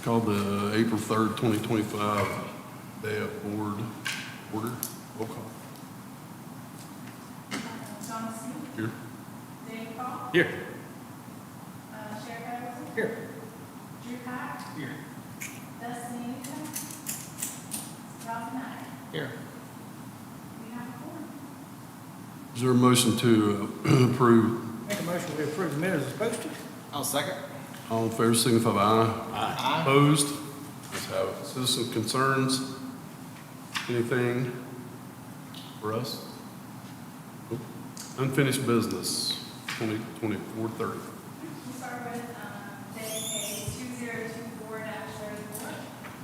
Call the April 3rd, 2025 Daea Board order. Roll call. John Smith. Here. Dave Paul. Here. Sheriff Evans. Here. Drew High. Here. Dustin Newton. Ralph Knight. Here. We have a quorum. Is there a motion to approve? Make a motion, we approve the minutes as posted. I'll second. All in favor, signify by aye. Aye. Opposed? Let's have it. Citizen concerns? Anything for us? Nope. Unfinished business, 2024-30. We'll start with, Daea 2024-34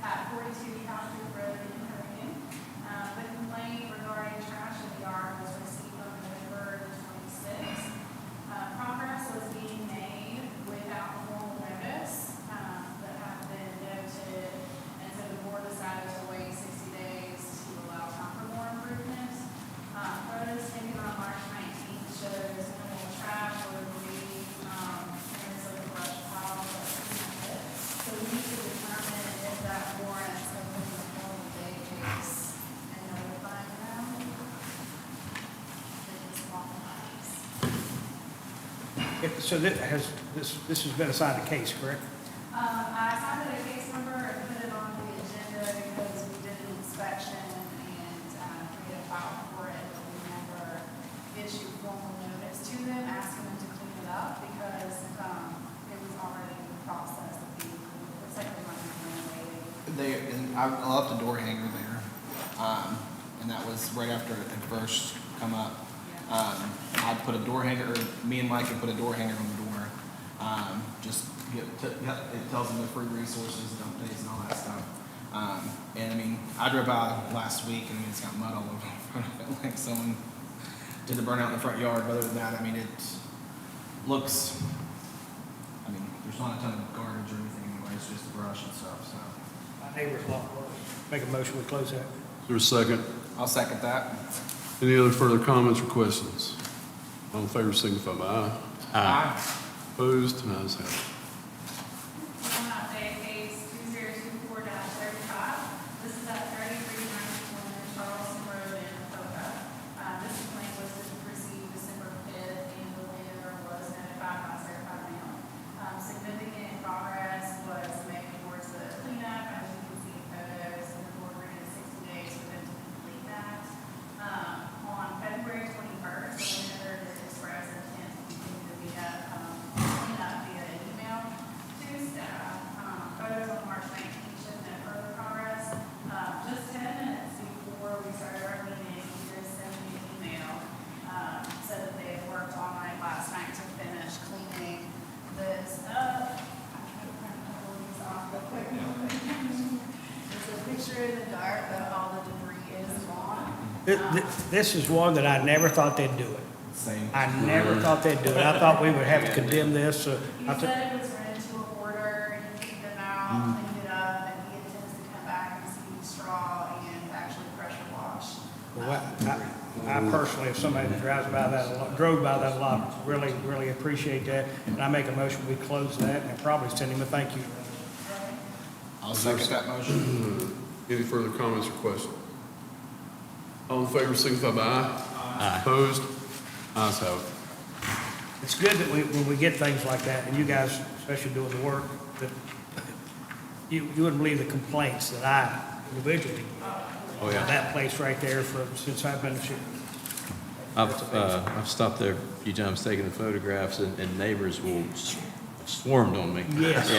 at 42 Township Road in Hurricane. The complaint regarding trash in the yard was received on November 26th. Progress was being made without formal notice, that have been noted, and so the board decided to wait 60 days to allow time for more improvement. Photos taken on March 19th shows minimal trash or debris, areas of the brush pile, but that's it. So we need to determine if that warrants opening a formal day case and notifying them. It is qualifies. So this has been assigned a case, correct? I assigned it a case number and put it on the agenda because we did an inspection and created a file for it, but we never issued formal notice to them, asking them to clean it up because it was already in the process of being cleaned. It's like they might be renovating. I left the door hanger there, and that was right after it had first come up. I put a door hanger, or me and Mike had put a door hanger on the door. It tells them the free resources, dump days, and all that stuff. And I mean, I drove by last week, and I mean, it's got mud all over in front of it, like someone did the burnout in the front yard. But other than that, I mean, it looks. I mean, there's not a ton of garbage or anything anyway. It's just brush and stuff. So My neighbor's lot worse. Make a motion, we close that. Is there a second? I'll second that. Any other further comments or questions? All in favor, signify by aye. Aye. Opposed? Ayes have it. Daea case 2024-35. This is at 3391 Charleston Road in Atoka. This complaint was received December 5th, and the landowner was notified by certified mail. Significant progress was made towards the cleanup, as you can see in photos, and the board granted 60 days for them to complete that. On February 21st, the landowner did express intent to continue the cleanup via email to staff. Photos on March 19th showed no further progress. Just 10 minutes before we started our meeting, he just sent me an email, said that they had worked all night last night to finish cleaning this up. I'm trying to print a couple of these off real quick. It's a picture in the dark, but all the debris is gone. This is one that I never thought they'd do it. Same. I never thought they'd do it. I thought we would have to condemn this. He I thought- said it was run into a order, and he cleaned them out, cleaned it up, and he intends to come back and see straw and actually pressure wash. Well, I personally, if somebody drives by that a lot, drove by that a lot, really appreciate that. And I make a motion, we close that and probably send him a thank you. I'll second that motion. Any further comments or questions? All in favor, signify by aye. Aye. Opposed? Ayes have it. It's good that when we get things like that, and you guys, especially doing the work, that you wouldn't believe the complaints that I individually get. Oh, yeah. That place right there since I've been shooting. I've stopped there a few times taking the photographs, and neighbors will swarmed on me. Yes.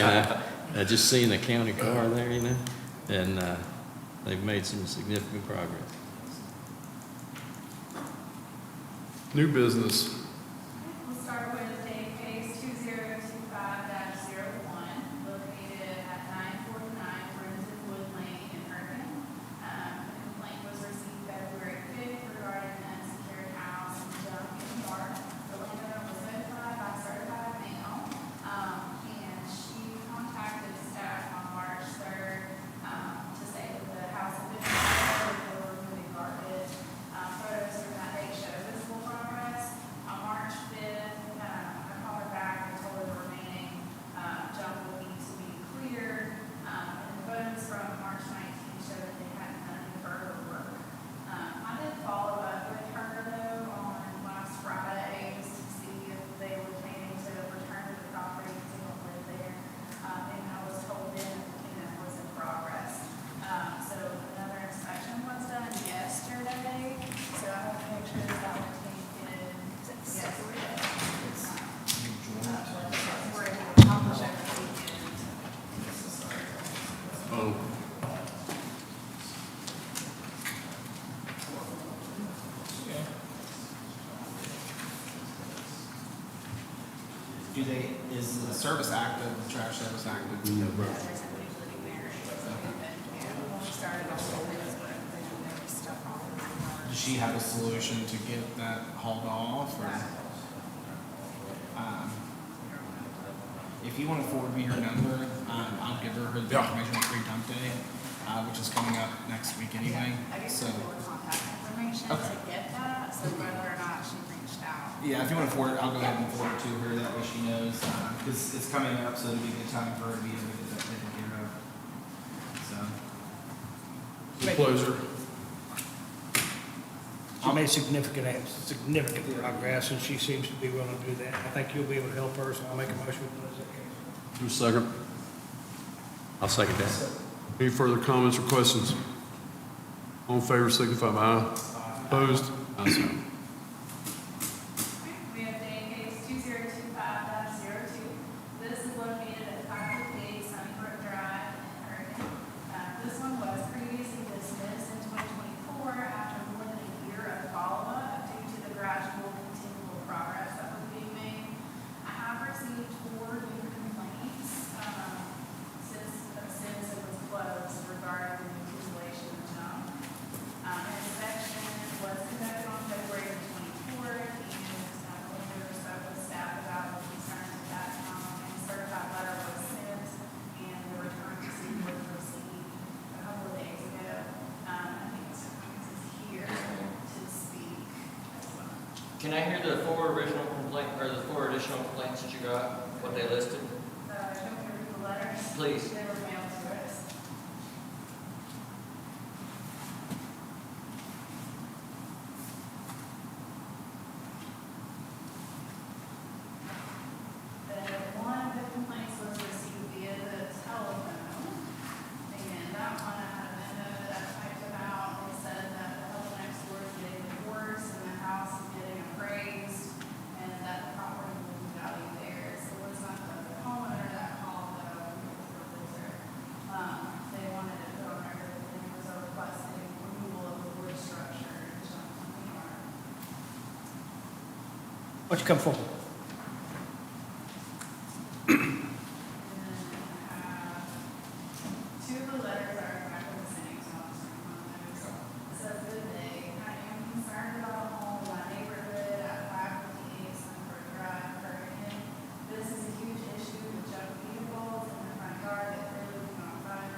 And just seeing the county car there, and they've made some significant progress. New business. We'll start with Daea case 2025-01, located at 949 Brenton Wood Lane in Irving. The complaint was received February 5th regarding an unsecured house and junk in the yard. The landowner was notified by certified mail, and she contacted staff on March 3rd to say that the house had been repaired, they were removing garbage. Photos from that day show visible progress. On Oh, Is the service active, the trash service active? There's somebody living there, and she started off with this, but then there was stuff all over the yard. Does she have a solution to get that hauled off, or? If you want to forward me her number, I'll give her the Yeah. information on free dump day, which is coming up next week anyway. I gave So, her more contact information Okay. to get that, so whether or not she reached out. yeah, if you want to forward it, I'll go ahead and forward it to her, that way she knows, because it's coming up, so it'll be a good time for her to be able to get that taken care of. So, it's a pleasure. She made significant progress, and she seems to be willing to do that. I think you'll be able to help her, so I'll make a motion with those. Do a second. I'll second that. Any further comments or questions? All in favor, signify by aye. Opposed? Ayes have it. We have Daea case 2025-02. This is located at 558 Sunnybrook Drive in Oregon. This one was previously dismissed in 2024 after more than a year of follow-up due to the gradual continual progress that was being made. I have received 4 new complaints since it was closed regarding the accumulation of junk. An inspection was conducted on February the 24th, and later spoke with staff about the concerns at that time, and a certified letter was sent, and the return receipt was received a couple of days ago. I think Mr. Cummings is here to speak as well. Can I hear the 4 original complaint, or the 4 additional complaints that you got, what they listed? Show me the letters. Please. They were mailed to us. One of the complaints was received via the telephone, and that one I had a memo that I typed about. They said that the couple next door is getting divorced and the house is getting appraised, and that the property will be valued theirs. It was not the homeowner that called, though, it was the realtor. They wanted to put on record that there was a requesting removal of the wood structure and junk from the yard. Why don't you come forward? And then I have 2 of the letters are exactly the same, so I'll just read one of those. It says, "Good day. I am concerned about a home in my neighborhood at 558 Sunbird Drive, Oregon. This is a huge issue with junk vehicles in the front yard that clearly do not run.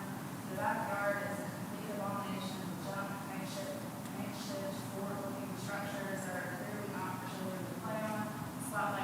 The backyard is a complete abomination of junk, makeshift, forward-looking structures that are clearly not for children to play on. Spotlight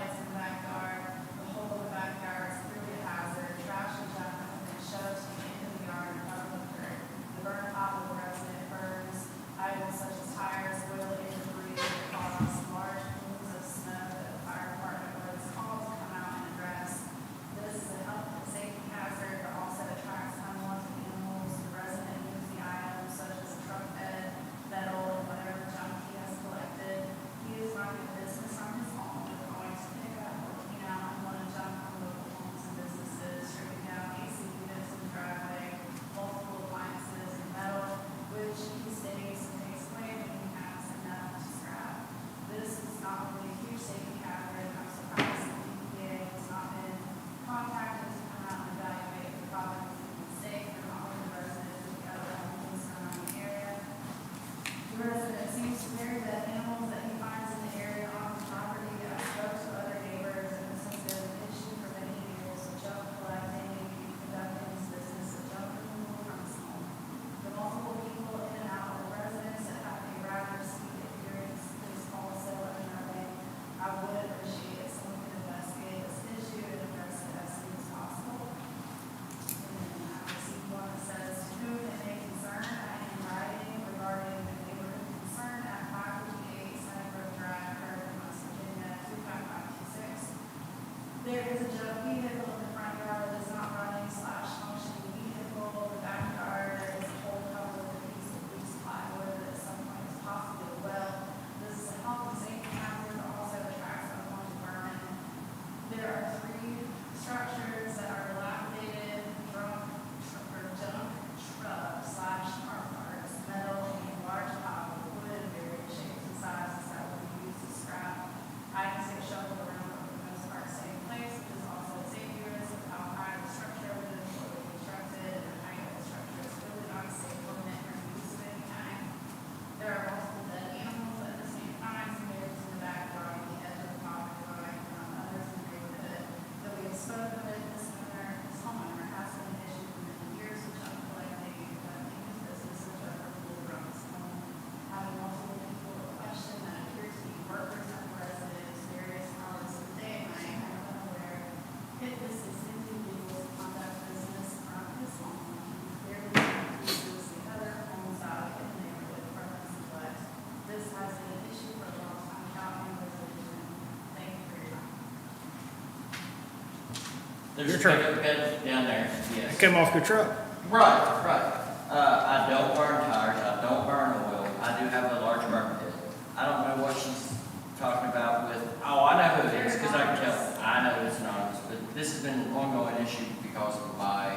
There's Your a truck. pickup pit down there, It yes. came off your truck. Right. I don't burn tires, I don't burn oil, I do have a large burn pit. I don't know what she's talking about with, oh, I know who it is, because I can tell, I know it's anonymous, but this has been an ongoing issue because of my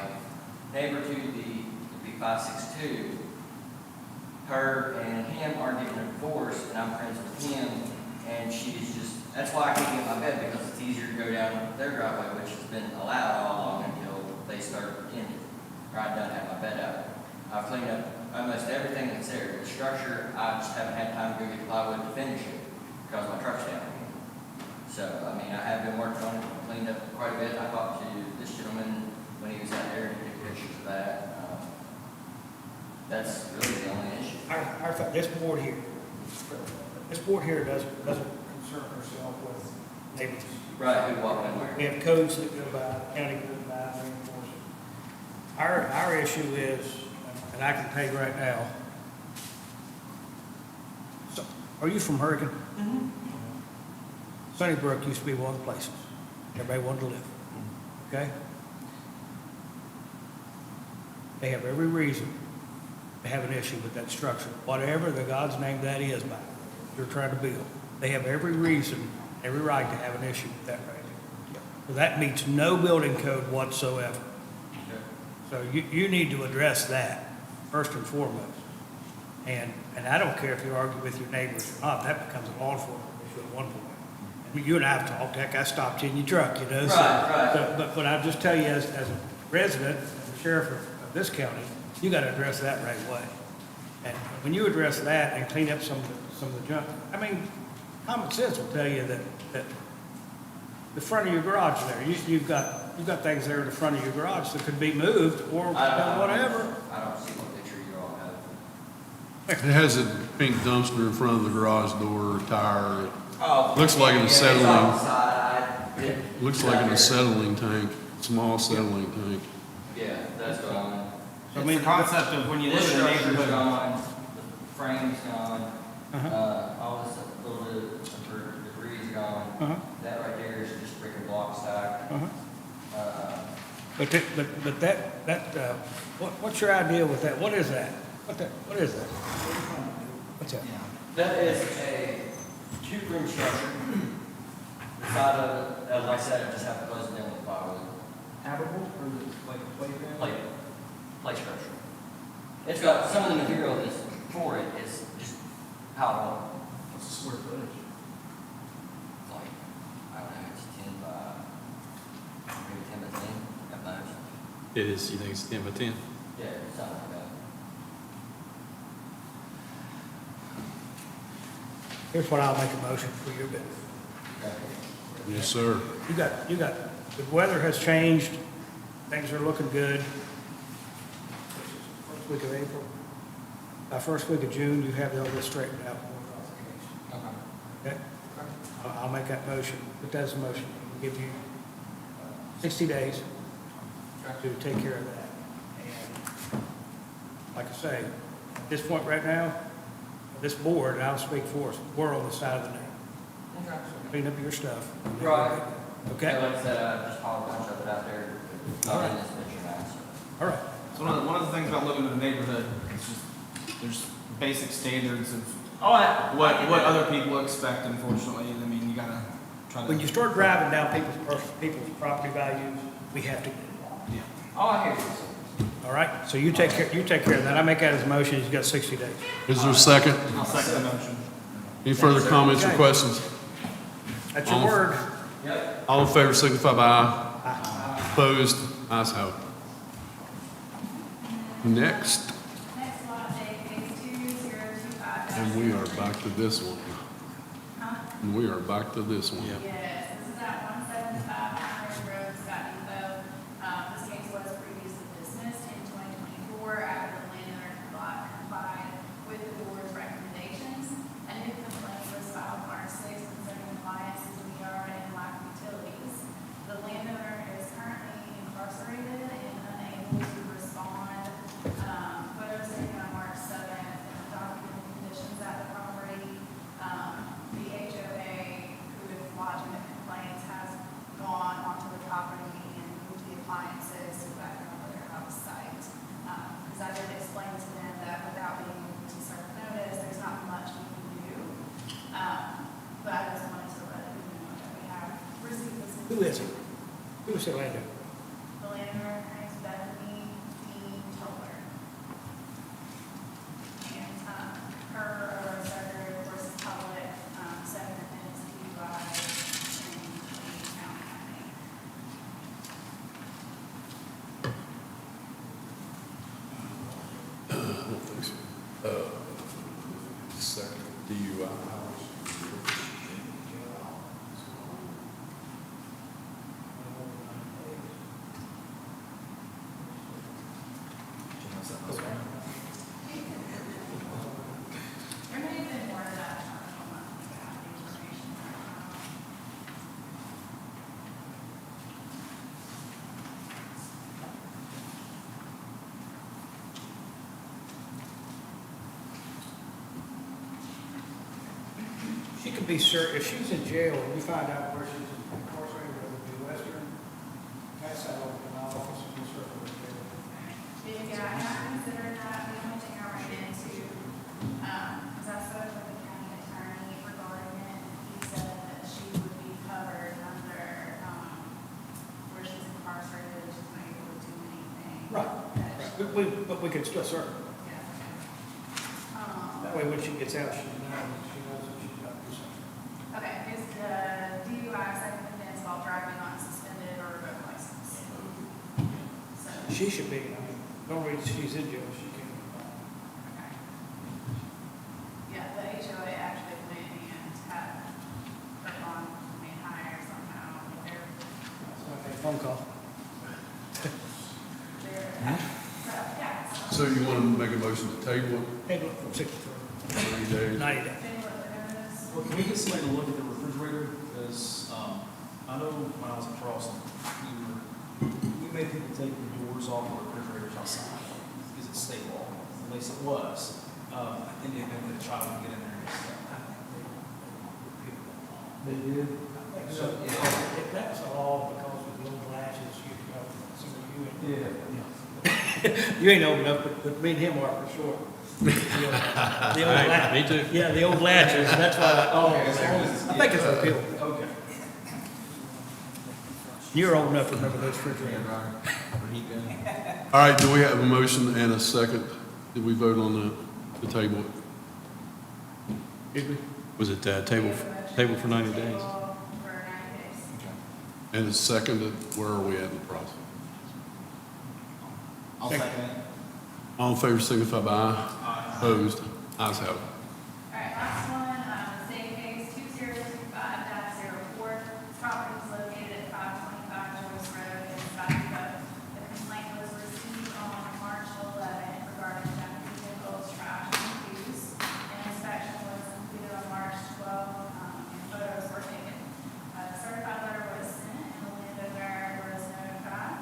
neighbor to the 562. Her and him are getting a divorce, and I'm friends with him, and she's just, that's why I can't get my bed, because it's easier to go down their driveway, which has been allowed all along until they start in it. Or I done have my bed out. I've cleaned up almost everything that's there. The structure, I just haven't had time to go get plywood to finish it, because my truck's down here. So, I mean, I have been working on it, cleaned up quite a bit. I talked to this gentleman when he was out there and took pictures of that. That's really the only issue. This board here doesn't concern herself with neighbors. Right, who walked in where? We have codes that go by, county goes by, we enforce it. Our issue is, and I can tell you right now, so, are you from Hurricane? Mm-hmm. Sunnybrook used to be one of the places everybody wanted to live, okay? They have every reason to have an issue with that structure, whatever the God's name that is by, you're trying to build. They have every reason, every right to have an issue with that right there. So that meets no building code whatsoever. So you need to address that first and foremost. And I don't care if you argue with your neighbors or not, that becomes a law enforcement issue at one point. And you and I have talked, heck, I stopped you in your truck, you know? Right. But I'll just tell you as a resident, as the sheriff of this county, you gotta address that right away. And when you address that and clean up some of the junk, I mean, common sense will tell you that the front of your garage there, you've got things there in the front of your garage that could be moved or whatever. I don't see what picture you all have. It has a pink dumpster in front of the garage door, tire. Oh. Looks like an yeah, it's acetylene. on the side. I did- Looks like an acetylene tank, small acetylene tank. Yeah, that's gone. So, It's the concept of when you live This in a structure's neighborhood. gone, the frame's gone, Uh-huh. all this little bit of debris is gone. Uh-huh. That right there is just brick and block stack. Uh-huh. But what's your idea with that? What is that? What is that? What's that? Yeah. That is a two-room structure. The side of it, as I said, I just have to close it in with plywood. Habitable, or is it like a playground? Play structure. It's got, some of the material that's for it is just piled up. What's the square footage? Like, I don't know, it's 10 by, maybe 10 by 10 at most. It is, you think it's 10 by 10? Yeah, something like that. Here's what I'll make a motion for your benefit. Yes, sir. You got, the weather has changed, things are looking good. First week of April, by first week of June, you have all this straightened out. Okay? I'll make that motion, put that as a motion, I'll give you 60 days to take care of that. And like I say, at this point right now, this board, and I'll speak for us, we're on the side of the neighbor. Okay. Clean up your stuff. Right. Okay? Like I said, I just hauled a bunch of it out there, not in this picture now, so. All right. So one of the things about living in a neighborhood is just, there's basic standards of Oh, what other people expect, unfortunately. I mean, you gotta try to. When you start driving down people's property values, we have to get involved. Yeah. Oh, I hear you. All right? So you take care of that. I make that as a motion. He's got 60 days. Is there a second? I'll second the motion. Any further comments or Okay. questions? That's your All- word. Yep. All in favor signify by aye. Opposed? Ayes have it. Next, Next lot, date, case 2025. and we are back to this one. Huh? And we are back to this one. Yes, this is at 175 Pine Road, Scott Depot. This case was previously dismissed in 2024 after the landowner complied with the board's recommendations. A new complaint was filed March 6th concerning appliances in the yard and lack of utilities. The landowner is currently incarcerated and unable to respond. Photos taken on March 7th, documented conditions at the property. The HOA, who is lodging the Who is it? Who is it, Landon? The landowner is Bethany D. Toller. And, her secretary, of course, is public, second is DUI in the county. I don't think so. Second DUI. There may have been more of that, I don't know, about the information right now. She could be if she's in jail and we find out where she's incarcerated, whether it be Western, pass that over to my office and we'll serve her in jail. Yeah, I have considered that. The only thing I ran into, is I spoke with the county attorney regarding it. He said that she would be covered under, where she's incarcerated, she's not able to do anything. Right. But we can still serve her. Yeah. That way when she gets out, she knows that she's got to do something. Okay, is the DUI second offense while driving on suspended or revoked license? So, She should be, I mean, no reason she's in jail, she can't. okay. Yeah, the HOA actually went and had her bond made higher somehow. Okay, phone call. Yeah. So you want to make a motion to table Hey, look, from 63, it 90 days? 90 days. Well, can we get somebody to look at the refrigerator? Because, I know when I was in Charleston, we made people take the doors off the refrigerators outside because it's state law. At least it was. And they've been with a child to get in there and stuff. They did? So, if that's all because of the old latches, you know, some of you ain't. Yeah. You ain't old enough, but me and him are for sure. The old Right, latch- me too. Yeah, the old latches, that's why, I think it's appeal. Okay. You're old enough to remember those Yeah, refrigerators. right. Heat gun. All right, do we have a motion and a second? Did we vote on the table? Did we? Was it table for 90 days? For 90 days. And it's seconded, where are we at in the process? I'll second it. All in favor signify by aye. Opposed? Ayes have it. All right, last one, state case 2025-04. This property is located at 525 Joyce Road in Spivey. The complaint was received on March 11th regarding junk vehicles, trash, and use. An inspection was completed on March 12th, and photos were taken. A certified letter was sent, and the landowner was notified.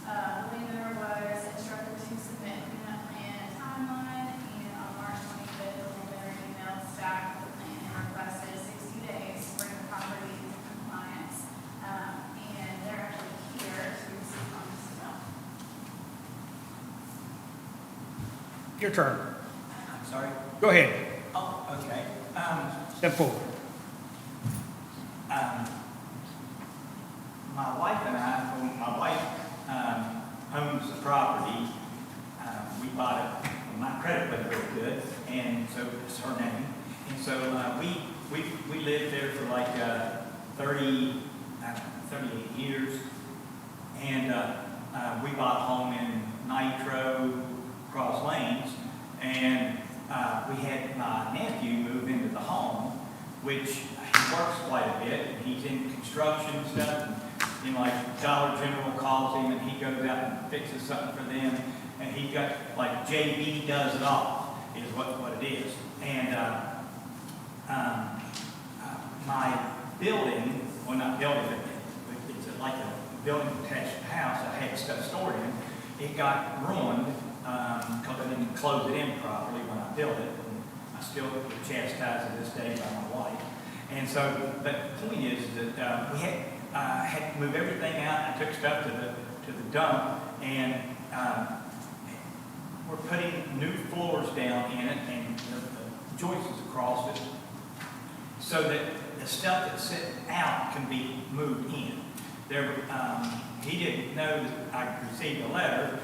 The landowner was instructed to submit cleanup plan and timeline, and on March 25th, the landowner emailed staff the plan and requested 60 days to bring the property into compliance. And they're actually here to receive on this bill. Your turn. I'm sorry? Go ahead, Oh, okay. step forward. My wife and I, well, my wife owns the property. We bought it, my credit wasn't very good, and so it's her name. And so we lived there for like 38 years. And we bought a home in Nitro, Cross Lanes, and we had my nephew move into the home, which he works quite a bit. He's in construction stuff, and like Dollar General calls him, and he goes out and fixes something for them. And he got, like, JB does it all, is what it is. And my building, well, not building, but it's like a building attached house I had stuff stored in. It got ruined because I didn't close it in properly when I built it. And I still get chastised to this day by my wife. And so, but the point is that we had to move everything out. I took stuff to the dump, and we're putting new floors down in it and the joists across it so that the stuff that's sitting out can be moved in. he didn't know that I received a letter,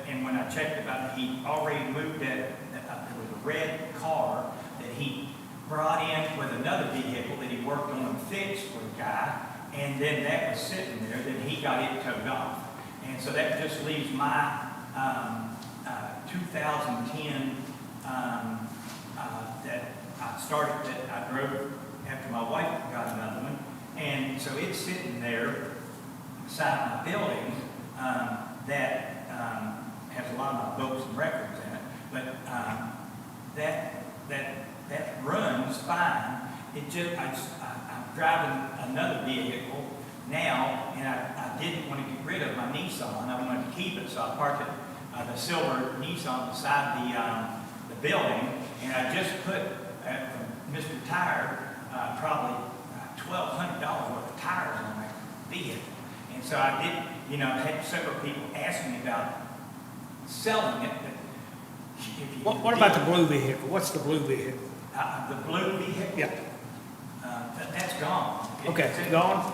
and when I checked about it, he already moved there was a red car that he brought in with another vehicle that he worked on and fixed for the guy, and then that was sitting there, then he got it towed off. And so that just leaves my 2010 that I drove after my wife got another one. And so it's sitting there beside my building that has a lot of my books and records in it. But that runs fine. I'm driving another vehicle now, and I didn't want to get rid of my Nissan. I wanted to keep it, so I parked it, the silver Nissan beside the building, and I just put from Mr. Tire probably $1,200 worth of tires on my vehicle. And so I did, I had several people ask me about selling it. But What about the blue vehicle? What's the blue vehicle? The blue vehicle? Yeah. That's gone. Okay, it's gone?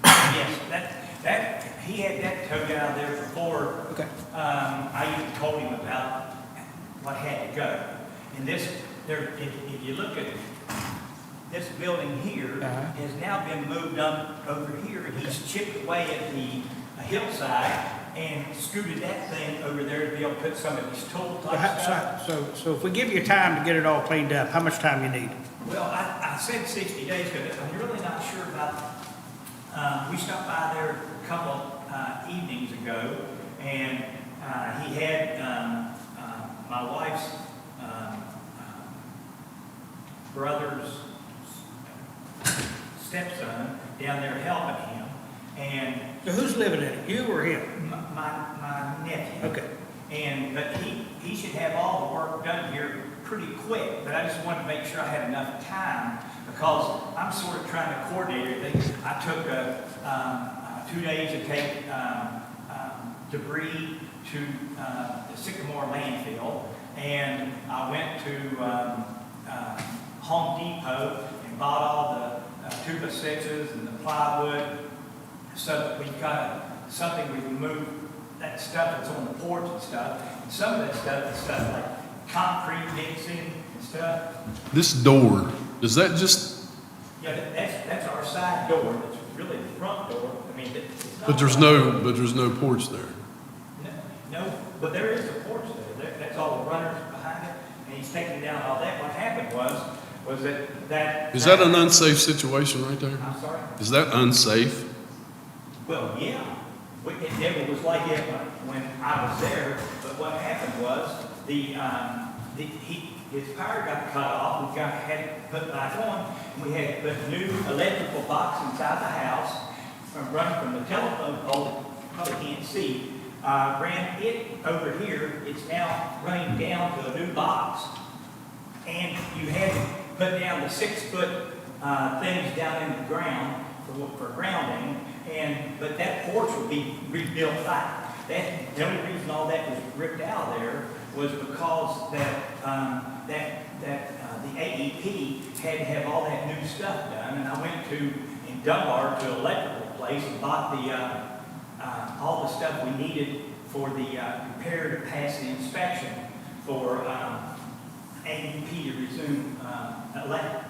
Yes, he had that towed out of there before. Okay. I even told him about what had to go. And if you look at this building here, has now been moved up over here, and he's chipped away at the hillside and scooted that thing over there to be able to put some of his tool type stuff. So if we give you time to get it all cleaned up, how much time you need? Well, I said 60 days, but I'm really not sure about, we stopped by there a couple evenings ago, and he had my wife's brother's stepson down there helping him, and So who's living in it, you or him? my nephew. Okay. But he should have all the work done here pretty quick, but I just wanted to make sure I had enough time, because I'm sort of trying to coordinate everything. I took 2 days to take debris to the Sycamore landfill, and I went to Home Depot and bought all the 2x6s and the plywood, so that we've got something we can move that stuff that's on the porch and stuff. And some of that stuff is stuff like concrete mixing and stuff. This door, is that just, Yeah, that's our side door. That's really the front door. I mean, it's not. but there's no porch there. No, but there is a porch there. That's all the runners behind it, and he's taking down all that. What happened was that. Is that an unsafe situation right there? I'm sorry? Is that unsafe? Well, yeah. It never was like it when I was there, but what happened was his power got cut off. We had it put back on, and we had to put a new electrical box inside the house, running from the telephone pole. Probably can't see. Ran it over here. It's now running down to a new box, and you had to put down the 6-foot things down in the ground for grounding. But that porch will be rebuilt back. The only reason all that was ripped out there was because that the AEP had to have all that new stuff done. And I went in Dunbar to an electrical place and bought all the stuff we needed for the repair to pass the inspection for AEP to resume electric.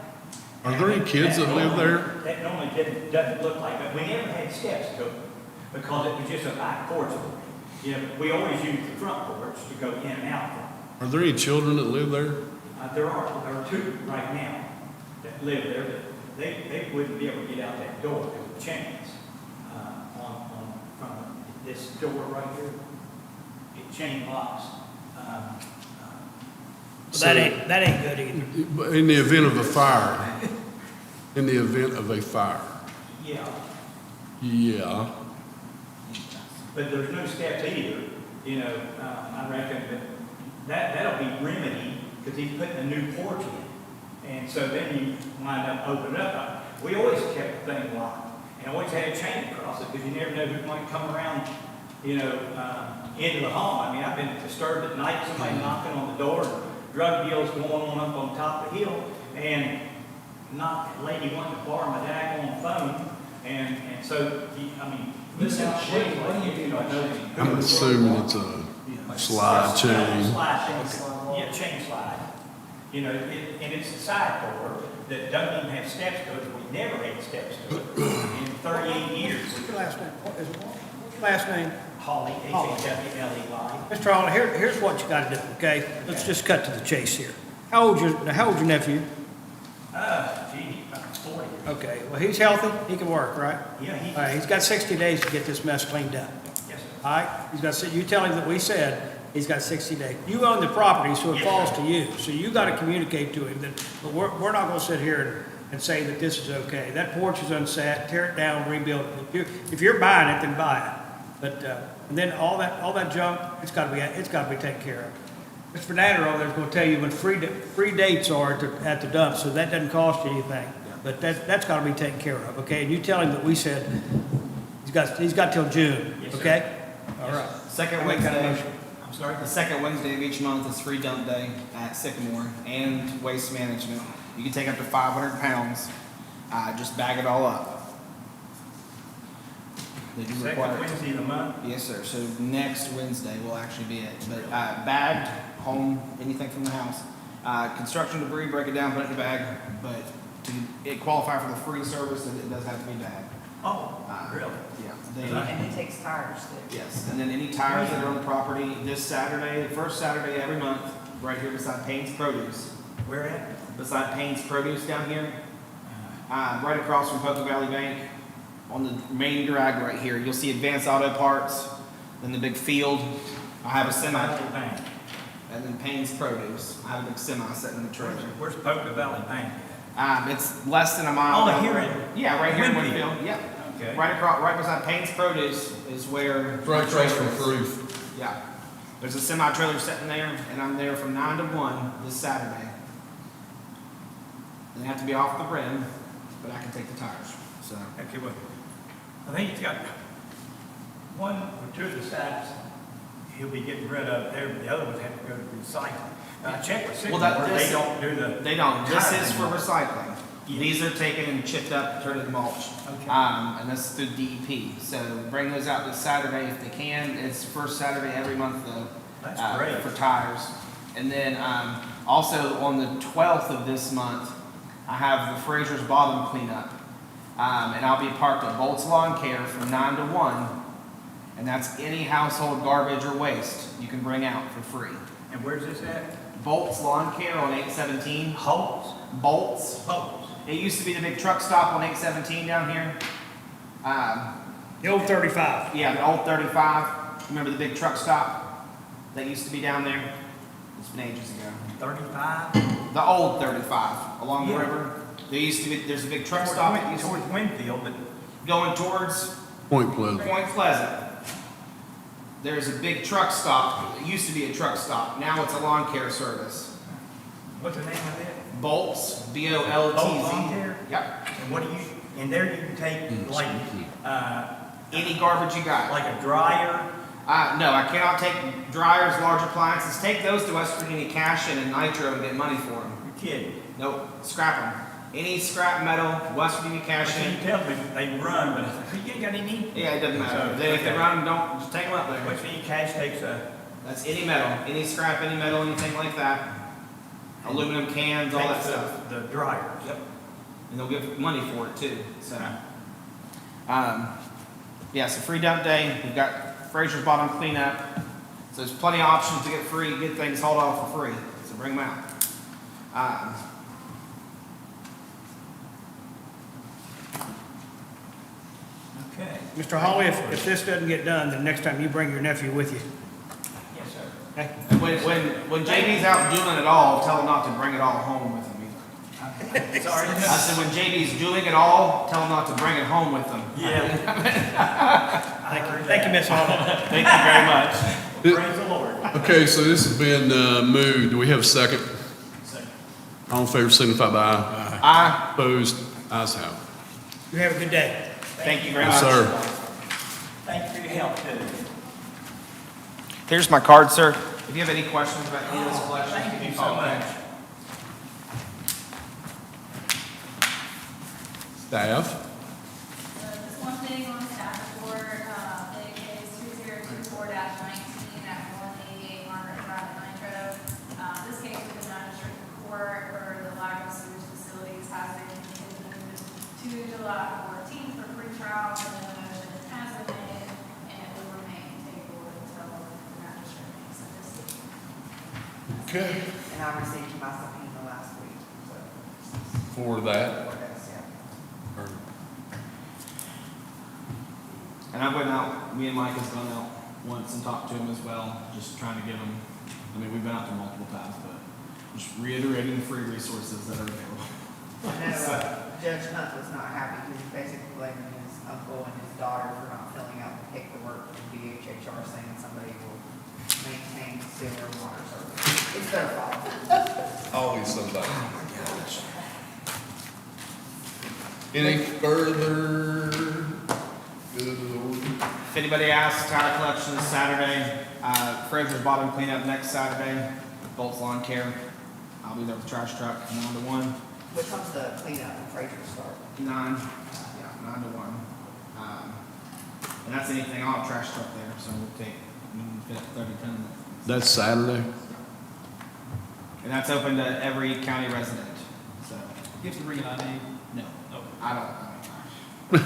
Are there any kids that live there? That normally doesn't look like it. We never had steps to it because it was just a back porch. We always use the front porch to go in and out from. Are there any children that live there? There are 2 right now that live there, but they wouldn't be able to get out that door because of chains from this door right here. It chain locks. That ain't good either. In the event of a fire, Yeah. Yeah. But there's no steps either, I reckon, but that'll be remedied because he's putting a new porch in. And so then you wind up opening up. We always kept the thing locked and always had a chain across it because you never know who might come around, into the home. I mean, I've been disturbed at night, somebody knocking on the door, drug deals going on up on top of the hill. And not, a lady wanted to borrow my daggone phone, and so, I mean, this is shit. I'm assuming it's a slide chain. Yeah, chain slide. You know, and it's a side door that doesn't even have steps to it. We never had steps to it in 38 years. What's your last name? What's your last name? Holly, H-A-W-L-E-Y. Mr. Hawley, here's what you gotta do, okay? Let's just cut to the chase here. How old's your nephew? Gee, about 40. Okay, well, he's healthy, he can work, right? Yeah, All right, he's got 60 days to get this mess cleaned up. yes, sir. All right, you tell him that we said he's got 60 days. You own the property, so it Yes, falls sir. to you. So you gotta communicate to him that, but we're not gonna sit here and say that this is okay. That porch is unset, tear it down, rebuild it. If you're buying it, then buy it. But, and then all that junk, it's gotta be taken care of. Mr. Fernando over there's gonna tell you when free dates are at the dump, so that doesn't cost you anything. But that's gotta be taken care of, okay? And you tell him that we said he's got till June, Yes, sir. okay? All right. Second I make that Wednesday, motion. I'm sorry? the second Wednesday of each month is free dump day at Sycamore and Waste Management. You can take up to 500 pounds, just bag it all up. They do Second require. Wednesday of the month? Yes, sir. So next Wednesday will actually be it. But bagged, home, anything from the house. Construction debris, break it down, put it in a bag. But it qualify for the free service, and it does have to be bagged. Oh, really? Yeah. And it takes tires too. Yes. And then any tires that are on the property this Saturday, the first Saturday every month, right here beside Payne's Produce. Where at? Beside Payne's Produce down here, right across from Poco Valley Bank, on the main drag right here. You'll see Advanced Auto Parts, then the big field. I have a semi, Valley Bank. and then Payne's Produce. I have a big semi sitting in the trailer. Where's Poca Valley Bank? It's less than a mile. Oh, down here the in road. Yeah, right here in Winfield. Winfield. Yep. Okay. Right across, right beside Payne's Produce is where. Right across from my trailer is. Proof. Yeah. There's a semi trailer sitting there, and I'm there from 9 to 1 this Saturday. They have to be off the rim, but I can take the tires. So. Okay, well, I think it's got one or two of the sides he'll be getting rid of there, but the other ones have to go to recycling. Check with Sycamore, they don't do the. They don't. This tire is for anymore. recycling. Yeah. These are taken and chipped up, turned into mulch. Okay. And this is through DEP. So bring those out this Saturday if they can. It's the first Saturday every month though. That's great. For tires. And then also on the 12th of this month, I have the Fraser's Bottom cleanup. And I'll be parked at Bolt's Lawn Care from 9 to 1. And that's any household garbage or waste you can bring out for free. And where's this at? Bolt's Lawn Care on 817. Holes? Bolt's. Holes. It used to be the big truck stop on 817 down here. The old 35. Yeah, the old 35. Remember the big truck stop that used to be down there? It's been ages ago. 35? The old 35 along the Yeah. river. There used to be, there's a big truck Towards stop that used to towards Winfield, but going towards Point Pleasant. Point Pleasant. There's a big truck stop. It used to be a truck stop. Now it's a lawn care service. what's the name of it? Bolt's, B-O-L-T-Z. Bolt's Lawn Care? Yep. And what do you, and there you can take like, Any garbage you got. like a dryer? No, I cannot take dryers, large appliances. Take those to West Virginia Cash In and Nitro and get money for them. You're kidding. Nope, scrap them. Any scrap metal, West Virginia Cash You In. tell me they run, but you ain't got any? Yeah, it doesn't matter. If they run, don't, just take them up there. West Virginia Cash takes a, That's any metal, any scrap, any metal, anything like that. Aluminum cans, all that takes stuff. the dryers. Yep. And they'll give money for it too, so. Yeah, so free dump day. We've got Fraser's Bottom cleanup. So there's plenty of options to get free, get things hauled off for free. So bring them out. Okay. Mr. Hawley, if this doesn't get done, then next time you bring your nephew with you. Yes, sir. Okay? And when JB's out doing it all, tell him not to bring it all home with him either. Sorry. I said when JB's doing it all, tell him not to bring it home with him. Yeah. Thank you, Ms. Hawley. Thank you very much. Praise the Lord. Okay, so this has been moved. Do we have a second? Second. All in favor, signify by aye. Aye. Opposed? Ayes have it. You have a good day. Thank you very Yes, much. sir. Thank you for your help, too. Here's my card, sir. If you have any questions about any of this collection, Thank give me you a so call. much. Staff? Just one thing on staff report, it is 2024-19 at 188 Margaret Drive in Nitro. This case with the magistrate court for the lack of sewage facilities has been continued to July 14th for pretrial, and the motion has been made, and it will remain tabled until the magistrate makes a decision. Okay. And I received my subpoena last week, so. For that. For this, yeah. And I went out, me and Mike has gone out once and talked to him as well, just trying to give him, I mean, we've been out there multiple times, but just reiterating the free resources that are available. I know Judge Hunt was not happy because he's basically blaming his uncle and his daughter for not filling out the paperwork from DHHR saying somebody will maintain sewer and water service. It's their fault. Always somebody. Any further? Good Lord. If anybody asks, tire collection is Saturday, Fraser's bottom cleanup next Saturday, Bolt's Lawn Care. I'll be there with the trash truck, 9 to 1. What comes the cleanup and Fraser start? 9 to 1. And that's anything, I'll have a trash truck there, so we'll take 30 tons. That's Saturday? And that's open to every county resident, so, You have to bring an ID. no, Oh. I don't. I'm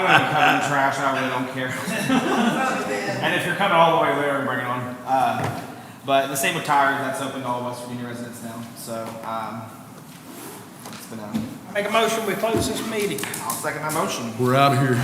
gonna be covering trash, I really don't care. And if you're coming all the way there, bring it on. But the same with tires, that's open to all West Virginia residents now, so, it's been Make a motion, we close this meeting. I'll second my motion. We're out of here.